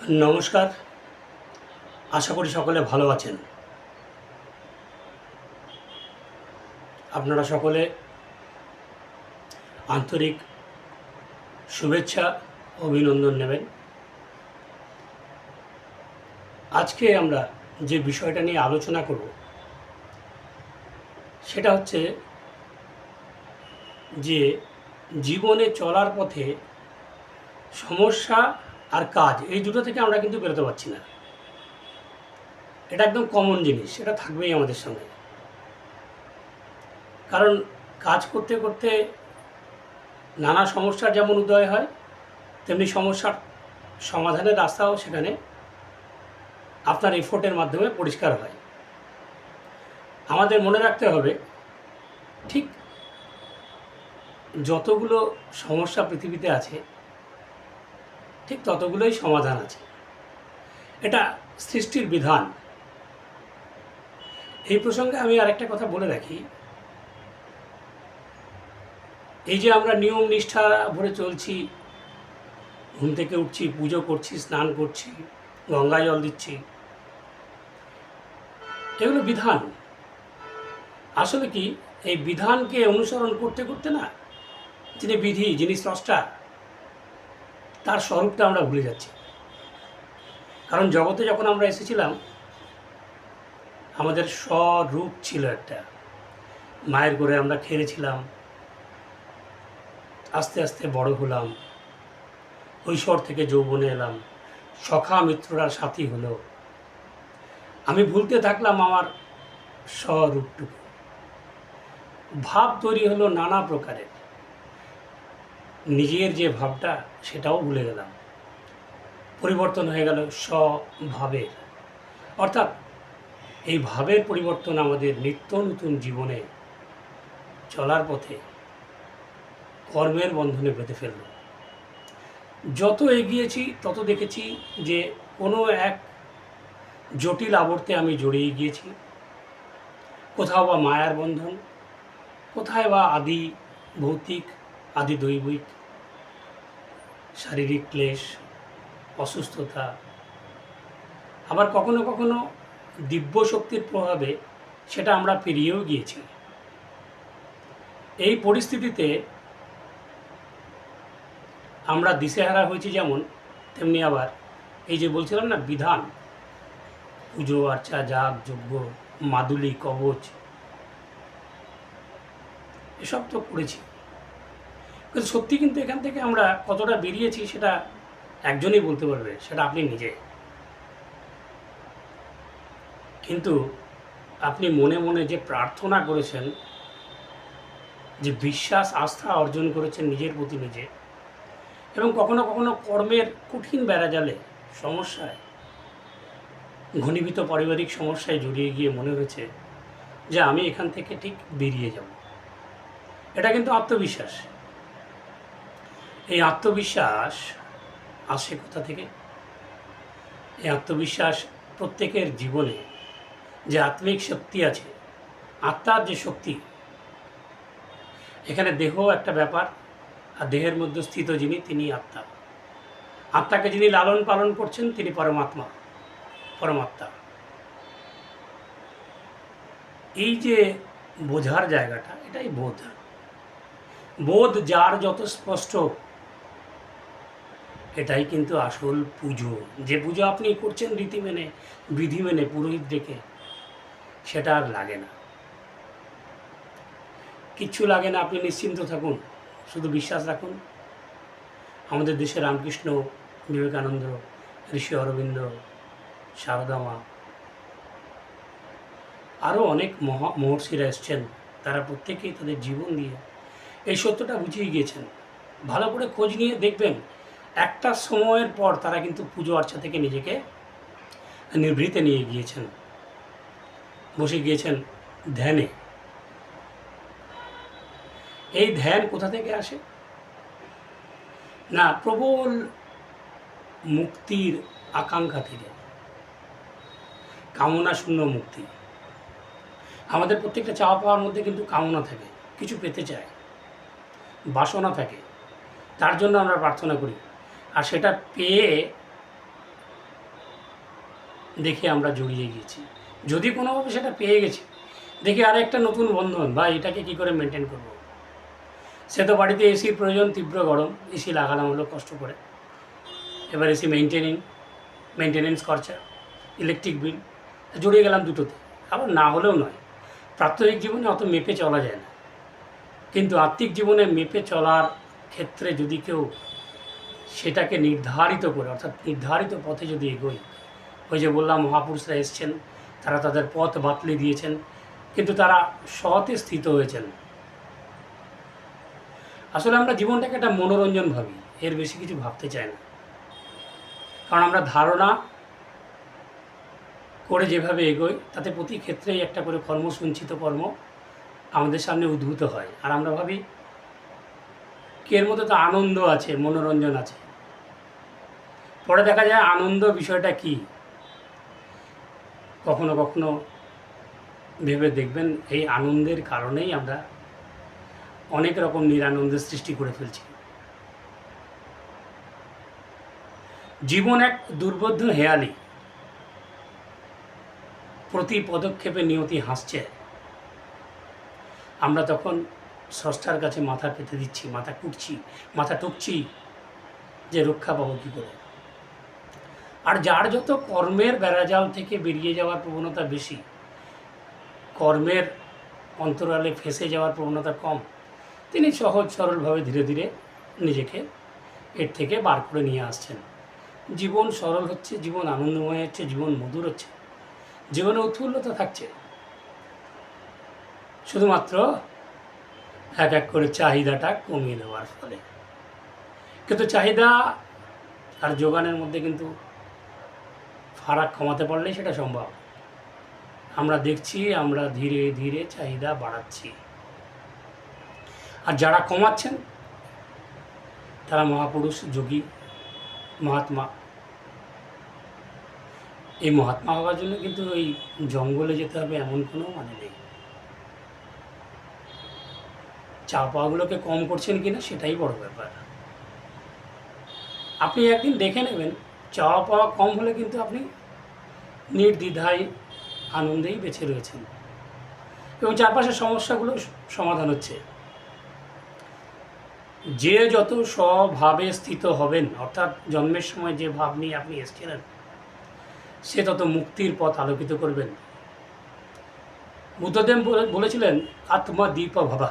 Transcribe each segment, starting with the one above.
নমস্কার। আশা করি সকলে ভালো আছেন। আপনারা সকলে আন্তরিক শুভেচ্ছা অভিনন্দন নেবেন। আজকে আমরা যে বিষয়টা নিয়ে আলোচনা করব সেটা হচ্ছে যে জীবনে চলার পথে সমস্যা আর কাজ এই দুটো থেকে আমরা কিন্তু বেরোতে পারছি না। এটা একদম কমন জিনিস, এটা থাকবেই আমাদের সঙ্গে। কারণ কাজ করতে করতে নানা সমস্যার যেমন উদয় হয়, তেমনি সমস্যার সমাধানের রাস্তাও সেখানে আপনার এফোর্টের মাধ্যমে পরিষ্কার হয়। আমাদের মনে রাখতে হবে, ঠিক যতগুলো সমস্যা পৃথিবীতে আছে ঠিক ততগুলোই সমাধান আছে। এটা সৃষ্টির বিধান। এই প্রসঙ্গে আমি আরেকটা কথা বলে রাখি, এই যে আমরা নিয়ম নিষ্ঠা ভরে চলছি, ঘুম থেকে উঠছি, পুজো করছি, স্নান করছি, গঙ্গা জল দিচ্ছি, এগুলো বিধান। আসলে কি এই বিধানকে অনুসরণ করতে করতে না, যিনি বিধি, যিনি স্রষ্টা, তার স্বরূপটা আমরা ভুলে যাচ্ছি। কারণ জগতে যখন আমরা এসেছিলাম আমাদের স্বরূপ ছিল একটা, মায়ের করে আমরা খেয়েছিলাম, আস্তে আস্তে বড় হলাম, কৈশোর থেকে যৌবনে এলাম, সখা মিত্ররা সাথী হলো, আমি ভুলতে থাকলাম আমার স্বরূপটুকু। ভাব তৈরি হলো নানা প্রকারের, নিজের যে ভাবটা সেটাও ভুলে গেলাম, পরিবর্তন হয়ে গেল স্বভাবের। অর্থাৎ এই ভাবের পরিবর্তন আমাদের নিত্য নতুন জীবনে চলার পথে কর্মের বন্ধনে বেঁধে ফেলল। যত এগিয়েছি তত দেখেছি যে কোনো এক জটিল আবর্তে আমি জড়িয়ে গিয়েছি, কোথাও বা মায়ার বন্ধন, কোথায় বা আদি ভৌতিক, আদি দৈবিক শারীরিক ক্লেশ, অসুস্থতা, আবার কখনো কখনো দিব্য শক্তির প্রভাবে সেটা আমরা পেরিয়েও গিয়েছি। এই পরিস্থিতিতে আমরা দিশেহারা হয়েছি যেমন, তেমনি আবার এই যে বলছিলাম না বিধান, পুজো আর্চা, যাগ যজ্ঞ, মাদুলি, কবচ, এসব তো করেছি। কিন্তু সত্যি কিন্তু এখান থেকে আমরা কতটা বেরিয়েছি সেটা একজনই বলতে পারবে, সেটা আপনি নিজে। কিন্তু আপনি মনে মনে যে প্রার্থনা করেছেন, যে বিশ্বাস আস্থা অর্জন করেছেন নিজের প্রতি নিজে, এবং কখনো কখনো কর্মের কঠিন বেড়াজালে, সমস্যায়, ঘনীভূত পারিবারিক সমস্যায় জড়িয়ে গিয়ে মনে হয়েছে যে আমি এখান থেকে ঠিক বেরিয়ে যাব, এটা কিন্তু আত্মবিশ্বাস। এই আত্মবিশ্বাস আসে কোথা থেকে? এই আত্মবিশ্বাস প্রত্যেকের জীবনে যে আত্মিক শক্তি আছে, আত্মার যে শক্তি, এখানে দেহ একটা ব্যাপার, আর দেহের মধ্যে স্থিত যিনি তিনি আত্মা। আত্মাকে যিনি লালন পালন করছেন তিনি পরমাত্মা, পরমাত্মা। এই যে বোঝার জায়গাটা, এটাই বোধ। বোধ যার যত স্পষ্ট, এটাই কিন্তু আসল পুজো। যে পুজো আপনি করছেন রীতি মেনে, বিধি মেনে, পুরোহিত ডেকে, সেটা আর লাগে না, কিচ্ছু লাগে না। আপনি নিশ্চিন্ত থাকুন, শুধু বিশ্বাস রাখুন। আমাদের দেশে রামকৃষ্ণ, বিবেকানন্দ, ঋষি অরবিন্দ, সারদা মা, আরও অনেক মহর্ষিরা এসছেন, তারা প্রত্যেকেই তাদের জীবন দিয়ে এই সত্যটা বুঝিয়ে গিয়েছেন। ভালো করে খোঁজ নিয়ে দেখবেন, একটা সময়ের পর তারা কিন্তু পুজো আর্চা থেকে নিজেকে নিভৃতে নিয়ে গিয়েছেন, বসে গিয়েছেন ধ্যানে। এই ধ্যান কোথা থেকে আসে? না, প্রবল মুক্তির আকাঙ্ক্ষা থেকে, কামনা শূন্য মুক্তি। আমাদের প্রত্যেকটা চাওয়া পাওয়ার মধ্যে কিন্তু কামনা থাকে, কিছু পেতে চায়, বাসনা থাকে, তার জন্য আমরা প্রার্থনা করি। আর সেটা পেয়ে দেখে আমরা জড়িয়ে গিয়েছি। যদি কোনোভাবে সেটা পেয়ে গেছি, দেখি আর একটা নতুন বন্ধন, বা এটাকে কী করে মেনটেন করব। সে তো বাড়িতে এসির প্রয়োজন, তীব্র গরম, এসি লাগানো হলো কষ্ট করে, এবার এসি মেনটেনেন্স খরচা, ইলেকট্রিক বিল, জড়িয়ে গেলাম দুটোতে। আবার না হলেও নয়, প্রাত্যহিক জীবনে অত মেপে চলা যায় না, কিন্তু আত্মিক জীবনে মেপে চলার ক্ষেত্রে যদি কেউ সেটাকে নির্ধারিত করে, অর্থাৎ নির্ধারিত পথে যদি এগোই, ওই যে বললাম মহাপুরুষরা এসছেন, তারা তাদের পথ বাতলে দিয়েছেন, কিন্তু তারা সৎে স্থিত হয়েছেন। আসলে আমরা জীবনটাকে একটা মনোরঞ্জন ভাবি, এর বেশি কিছু ভাবতে চাই না। কারণ আমরা ধারণা করে যেভাবে এগোই, তাতে প্রতি ক্ষেত্রেই একটা করে কর্মসঞ্চিত কর্ম আমাদের সামনে উদ্ভূত হয়, আর আমরা ভাবি কি এর মধ্যে তো আনন্দ আছে, মনোরঞ্জন আছে। পরে দেখা যায় আনন্দ বিষয়টা কি। কখনো কখনো ভেবে দেখবেন, এই আনন্দের কারণেই আমরা অনেক রকম নিরানন্দের সৃষ্টি করে ফেলছি। জীবন এক দুর্বোধ্য হেয়ালি, প্রতি পদক্ষেপে নিয়তি হাসছে। আমরা তখন স্রষ্টার কাছে মাথা পেতে দিচ্ছি, মাথা টুকছি যে রক্ষা পাবো কী করে। আর যার যত কর্মের বেড়াজাল থেকে বেরিয়ে যাওয়ার প্রবণতা বেশি, কর্মের অন্তরালে ফেঁসে যাওয়ার প্রবণতা কম, তিনি সহজ সরলভাবে ধীরে ধীরে নিজেকে এর থেকে বার করে নিয়ে আসছেন। জীবন সরল হচ্ছে, জীবন আনন্দময় হচ্ছে, জীবন মধুর হচ্ছে, জীবনে উৎফুল্লতা থাকছে। শুধুমাত্র এক এক করে চাহিদাটা কমিয়ে দেওয়ার ফলে। কিন্তু চাহিদা আর যোগানের মধ্যে কিন্তু ফারাক কমাতে পারলেই সেটা সম্ভব। আমরা দেখছি, আমরা ধীরে ধীরে চাহিদা বাড়াচ্ছি, আর যারা কমাচ্ছেন তারা মহাপুরুষ, যোগী, মহাত্মা। এই মহাত্মা হওয়ার জন্য কিন্তু এই জঙ্গলে যেতে হবে এমন কোনো মানে নেই। চা পাওয়াগুলোকে কম করছেন কিনা সেটাই বড় ব্যাপার। আপনি একদিন দেখে নেবেন, চাওয়া পাওয়া কম হলে কিন্তু আপনি নির্দ্বিধায় আনন্দেই বেঁচে রয়েছেন, এবং চারপাশের সমস্যাগুলো সমাধান হচ্ছে। যে যত স্বভাবে স্থিত হবেন, অর্থাৎ জন্মের সময় যে ভাব নিয়ে আপনি এসেছিলেন, সে তত মুক্তির পথ আলোকিত করবেন। বুদ্ধদেব বলেছিলেন আত্মা দীপ ভাবা,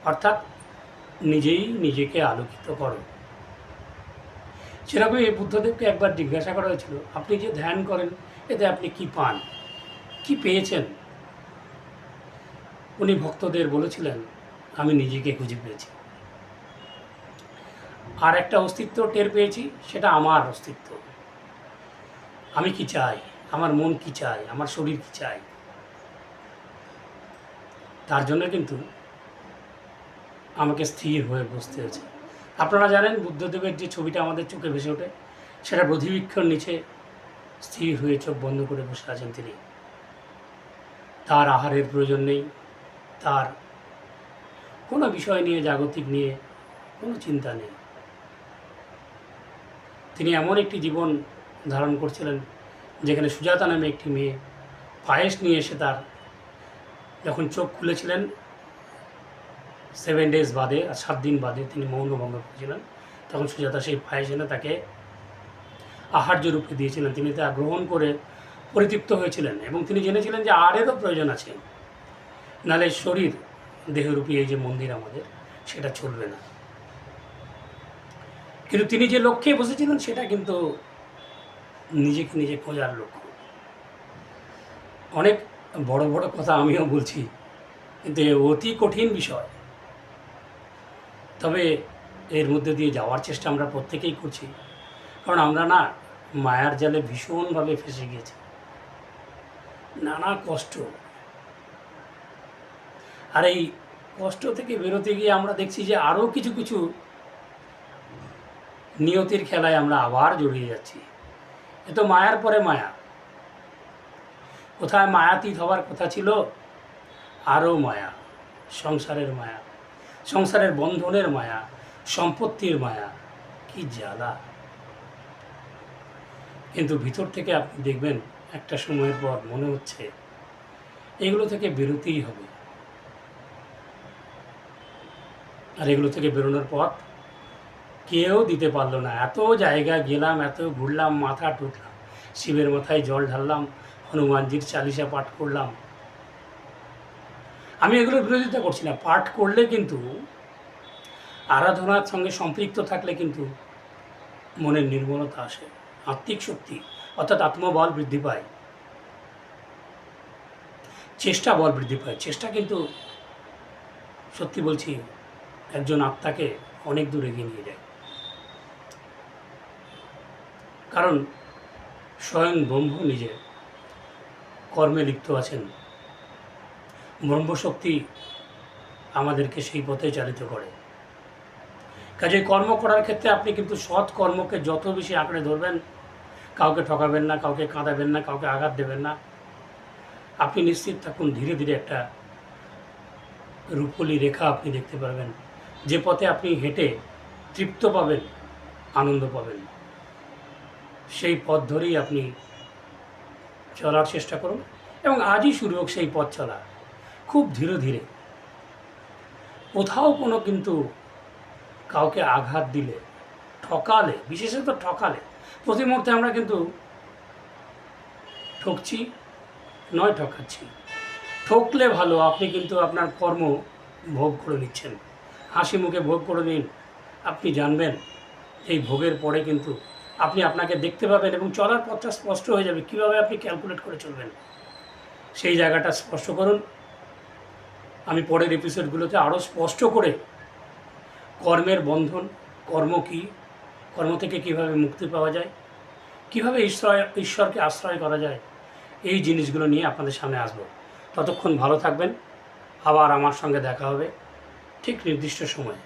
অর্থাৎ নিজেই নিজেকে আলোকিত করো। সেরকমই এই বুদ্ধদেবকে একবার জিজ্ঞাসা করা হয়েছিল, আপনি যে ধ্যান করেন এতে আপনি কি পান, কি পেয়েছেন? উনি ভক্তদের বলেছিলেন, আমি নিজেকে খুঁজে পেয়েছি, আর একটা অস্তিত্ব টের পেয়েছি, সেটা আমার অস্তিত্ব। আমি কি চাই, আমার মন কি চায়, আমার শরীর কি চায়। তার জন্য কিন্তু আমাকে স্থির হয়ে বসতে হয়েছে। আপনারা জানেন বুদ্ধদেবের যে ছবিটা আমাদের চোখে ভেসে ওঠে, সেটা বোধিবৃক্ষর নিচে স্থির হয়ে চোখ বন্ধ করে বসে আছেন তিনি। তার আহারের প্রয়োজন নেই, তার কোনো বিষয় নিয়ে, জাগতিক নিয়ে কোনো চিন্তা নেই। তিনি এমন একটি জীবন ধারণ করছিলেন যেখানে সুজাতা নামে একটি মেয়ে পায়েস নিয়ে এসে তার যখন চোখ খুলেছিলেন 7 days বাদে, আর 7 দিন বাদে তিনি মৌন ভঙ্গ করেছিলেন, তখন সুজাতা সেই পায়েস এনে তাকে আহার্য রূপে দিয়েছিলেন। তিনি তা গ্রহণ করে পরিতৃপ্ত হয়েছিলেন, এবং তিনি জেনেছিলেন যে আহারেরও প্রয়োজন আছে, নাহলে শরীর, দেহরূপী এই যে মন্দির আমাদের, সেটা চলবে না। কিন্তু তিনি যে লক্ষ্যে বসেছিলেন সেটা কিন্তু নিজেকে নিজে খোঁজার লক্ষ্য। অনেক বড় বড় কথা আমিও বলছি, কিন্তু অতি কঠিন বিষয়। তবে এর মধ্যে দিয়ে যাওয়ার চেষ্টা আমরা প্রত্যেকেই করছি, কারণ আমরা না মায়ার জালে ভীষণভাবে ফেঁসে গিয়েছি। নানা কষ্ট, আর এই কষ্ট থেকে বেরোতে গিয়ে আমরা দেখছি যে আরও কিছু কিছু নিয়তির খেলায় আমরা আবার জড়িয়ে যাচ্ছি। এ তো মায়ার পরে মায়া। কোথায় মায়াতীত হওয়ার কথা ছিল, আরও মায়া, সংসারের মায়া, সংসারের বন্ধনের মায়া, সম্পত্তির মায়া, কি জ্বালা। কিন্তু ভিতর থেকে আপনি দেখবেন একটা সময়ের পর মনে হচ্ছে এগুলো থেকে বেরোতেই হবে। আর এগুলো থেকে বেরোনোর পথ কেউ দিতে পারলো না। এত জায়গা গেলাম, এত ঘুরলাম, মাথা টুকলাম, শিবের মাথায় জল ঢাললাম, হনুমানজির চালিসা পাঠ করলাম। আমি এগুলোর বিরোধিতা করছি না। পাঠ করলে কিন্তু, আরাধনার সঙ্গে সম্পৃক্ত থাকলে কিন্তু মনের নির্মলতা আসে, আত্মিক শক্তি অর্থাৎ আত্মবল বৃদ্ধি পায়, চেষ্টা বল বৃদ্ধি পায়। চেষ্টা কিন্তু সত্যি বলছি একজন আত্মাকে অনেক দূর এগিয়ে নিয়ে যায়। কারণ স্বয়ং ব্রহ্ম নিজে কর্মে লিপ্ত আছেন। ব্রহ্মশক্তি আমাদেরকে সেই পথে চালিত করে। কাজে কর্ম করার ক্ষেত্রে আপনি কিন্তু সৎ কর্মকে যত বেশি আঁকড়ে ধরবেন, কাউকে ঠকাবেন না, কাউকে কাঁদাবেন না, কাউকে আঘাত দেবেন না, আপনি নিশ্চিত থাকুন ধীরে ধীরে একটা রূপলি রেখা আপনি দেখতে পারবেন, যে পথে আপনি হেঁটে তৃপ্ত পাবেন, আনন্দ পাবেন। সেই পথ ধরেই আপনি চলার চেষ্টা করুন এবং আজই শুরু হোক সেই পথ চলা, খুব ধীরে ধীরে। কোথাও কোনো কিন্তু কাউকে আঘাত দিলে, ঠকালে, বিশেষত ঠকালে, প্রতি মুহূর্তে আমরা কিন্তু ঠকছি নয় ঠকাচ্ছি। ঠকলে ভালো, আপনি কিন্তু আপনার কর্ম ভোগ করে নিচ্ছেন, হাসি মুখে ভোগ করে নিন। আপনি জানবেন এই ভোগের পরে কিন্তু আপনি আপনাকে দেখতে পাবেন এবং চলার পথটা স্পষ্ট হয়ে যাবে, কীভাবে আপনি ক্যালকুলেট করে চলবেন। সেই জায়গাটা স্পষ্ট করুন। আমি পরের এপিসোডগুলোতে আরও স্পষ্ট করে কর্মের বন্ধন, কর্ম কী, কর্ম থেকে কীভাবে মুক্তি পাওয়া যায়, কীভাবে ঈশ্বরকে আশ্রয় করা যায়, এই জিনিসগুলো নিয়ে আপনাদের সামনে আসবো। ততক্ষণ ভালো থাকবেন। আবার আমার সঙ্গে দেখা হবে ঠিক নির্দিষ্ট সময়ে।